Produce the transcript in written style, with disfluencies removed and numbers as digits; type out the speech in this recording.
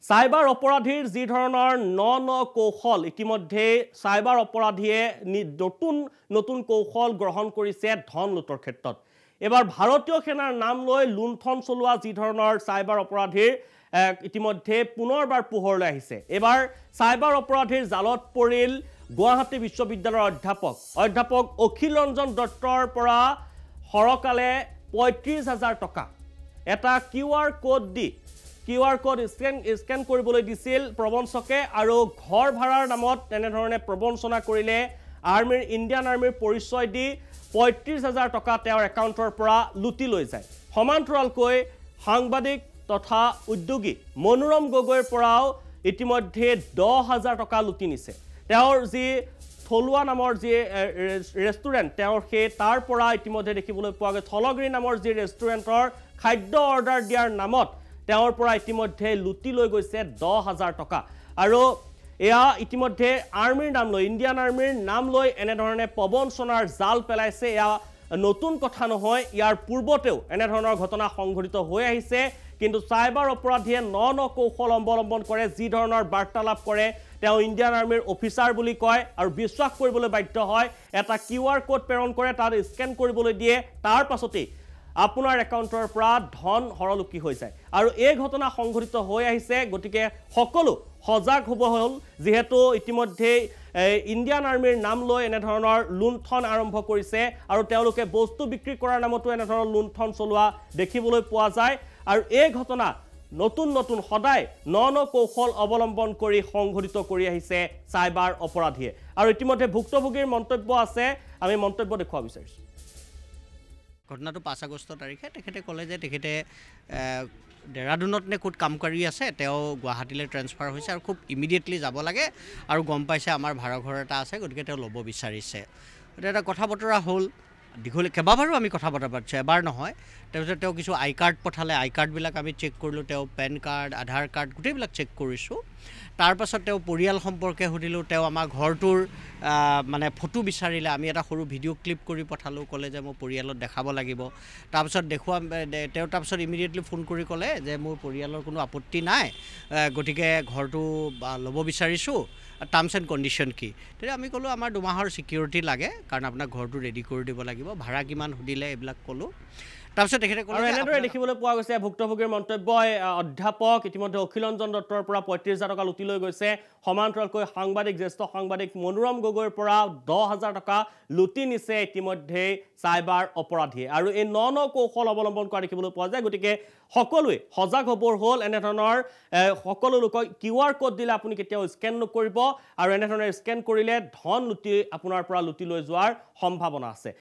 cyber অপৰাধীৰ যি ধৰণৰ ন কৌশল ইতিমধ্যে সাইবাৰ অপৰাধীয়ে নতুন কৌশল গ্ৰহণ কৰিছে ধন লুটৰ ক্ষেত্ৰত এবাৰ ভাৰতীয় সেনাৰ নাম লৈ লুণ্ঠন চলোৱা যি ধৰণৰ সাইবাৰ অপৰাধীৰ ইতিমধ্যে পুনৰবাৰ পোহৰলৈ আহিছে এবাৰ সাইবাৰ অপৰাধীৰ জালত পৰিল গুৱাহাটী বিশ্ববিদ্যালয়ৰ অধ্যাপক অখিল ৰঞ্জন দত্তৰ পৰা হৰকালে ৩৫,০০০ টকা এটা কিউআৰ কোড স্কেন কৰিবলৈ দিছিল প্ৰবঞ্চকে আৰু ঘৰ ভাড়াৰ নামত এনেধৰণে প্ৰবঞ্চনা কৰিলে ইণ্ডিয়ান আৰ্মিৰ পৰিচয় দি ৩৫,০০০ টকা তেওঁৰ একাউণ্টৰ পৰা লুটি লৈ যায় সমান্তৰালকৈ সাংবাদিক তথা উদ্যোগী মনোৰম গগৈৰ পৰাও ইতিমধ্যে ১০,০০০ টকা লুটি নিছে তেওঁৰ যি থলুৱা নামৰ যি ৰেষ্টুৰেণ্ট তেওঁৰ তাৰ পৰা ইতিমধ্যে দেখিবলৈ পোৱা গৈ থলগিৰি নামৰ যি ৰেষ্টুৰেণ্টৰ খাদ্য অৰ্ডাৰ দিয়াৰ নামত তেওঁৰ পৰা ইতিমধ্যে লুটি লৈ গৈছে ১০,০০০ টকা আৰু এয়া ইতিমধ্যে ইণ্ডিয়ান আৰ্মিৰ নাম লৈ এনেধৰণে প্ৰবঞ্চনাৰ জাল পেলাইছে এয়া নতুন কথা নহয় ইয়াৰ পূৰ্বতেও এনেধৰণৰ ঘটনা সংঘটিত হৈ আহিছে কিন্তু সাইবাৰ অপৰাধীয়ে ন কৌশল অৱলম্বন কৰে যি ধৰণৰ বাৰ্তালাপ কৰে তেওঁ ইণ্ডিয়ান আৰ্মিৰ অফিচাৰ বুলি কয় আৰু বিশ্বাস কৰিবলৈ বাধ্য হয় এটা কিউআৰ কোড প্ৰেৰণ কৰে তাত স্কেন কৰিবলৈ দিয়ে তাৰ পাছতেই আপোনাৰ একাউণ্টৰ পৰা ধন হৰলুকি হৈ যায় আৰু এই ঘটনা সংঘটিত হৈ আহিছে গতিকে সকলো সজাগ হ'ব হ'ল যেহেতু ইতিমধ্যে ইণ্ডিয়ান আৰ্মিৰ নাম লৈ এনেধৰণৰ লুণ্ঠন আৰম্ভ কৰিছে আৰু তেওঁলোকে বস্তু বিক্ৰী কৰাৰ নামতো এনেধৰণৰ লুণ্ঠন চলোৱা দেখিবলৈ পোৱা যায় আৰু এই ঘটনা নতুন সদায় ন কৌশল অৱলম্বন কৰি সংঘটিত কৰি আহিছে সাইবাৰ অপৰাধীয়ে আৰু ইতিমধ্যে ভুক্তভোগীৰ মন্তব্য আছে আমি মন্তব্য দেখুৱাব বিচাৰিছোঁ ঘটনাটো ৫ আগষ্ট তাৰিখে তেখেতে ক'লে যে তেখেতে দেৰাদুনত নে ক'ত কাম কৰি আছে তেওঁ গুৱাহাটীলৈ ট্ৰেন্সফাৰ হৈছে আৰু খুব ইমিডিয়েটলি যাব লাগে আৰু গম পাইছে আমাৰ ভাড়াঘৰ এটা আছে গতিকে তেওঁ ল'ব বিচাৰিছে এটা কথা বতৰা হ'ল দীঘলীয়া কেইবাবাৰো আমি কথা বতৰা পাতিছোঁ এবাৰ নহয় তাৰপিছত তেওঁ কিছু আই কাৰ্ড পঠালে আই কাৰ্ডবিলাক আমি চেক কৰিলোঁ তেওঁ পেন কাৰ্ড আধাৰ কাৰ্ড গোটেইবিলাক চেক কৰিছোঁ তাৰপাছত তেওঁ পৰিয়াল সম্পৰ্কে সুধিলোঁ তেওঁ আমাৰ ঘৰটোৰ মানে ফটো বিচাৰিলে আমি এটা সৰু ভিডিঅ' ক্লিপ কৰি পঠালোঁ ক'লে যে মোৰ পৰিয়ালত দেখাব লাগিব তাৰপিছত তেওঁ তাৰপিছত ইমিডিয়েটলি ফোন কৰি ক'লে যে মোৰ পৰিয়ালৰ কোনো আপত্তি নাই গতিকে ঘৰটো ল'ব বিচাৰিছোঁ টাৰ্মছ এণ্ড কণ্ডিশ্যন কি তেতিয়া আমি ক'লোঁ আমাৰ 2 মাহৰ ছিকিউৰিটি লাগে কাৰণ আপোনাক ঘৰটো ৰেডি কৰি দিব লাগিব ভাড়া কিমান সুধিলে এইবিলাক ক'লোঁ তাৰপিছত তেখেতে ক'লে এনেদৰে দেখিবলৈ পোৱা গৈছে ভুক্তভোগীৰ মন্তব্যই অধ্যাপক ইতিমধ্যে অখিল ৰঞ্জন দত্তৰ পৰা ৩৫,০০০ টকা লুটি লৈ গৈছে সমান্তৰালকৈ জ্যেষ্ঠ সাংবাদিক মনোৰম গগৈৰ পৰা ১০,০০০ টকা লুটি নিছে ইতিমধ্যে সাইবাৰ অপৰাধীয়ে আৰু এই ন কৌশল অৱলম্বন কৰা দেখিবলৈ পোৱা যায় গতিকে সকলোৱে সজাগ হ'বৰ হ'ল এনেধৰণৰ সকলো লোকক কিউআৰ কোড দিলে আপুনি কেতিয়াও স্কেন নকৰিব আৰু এনেধৰণে স্কেন কৰিলে ধন আপোনাৰ পৰা লুটি লৈ যোৱাৰ সম্ভাৱনা আছে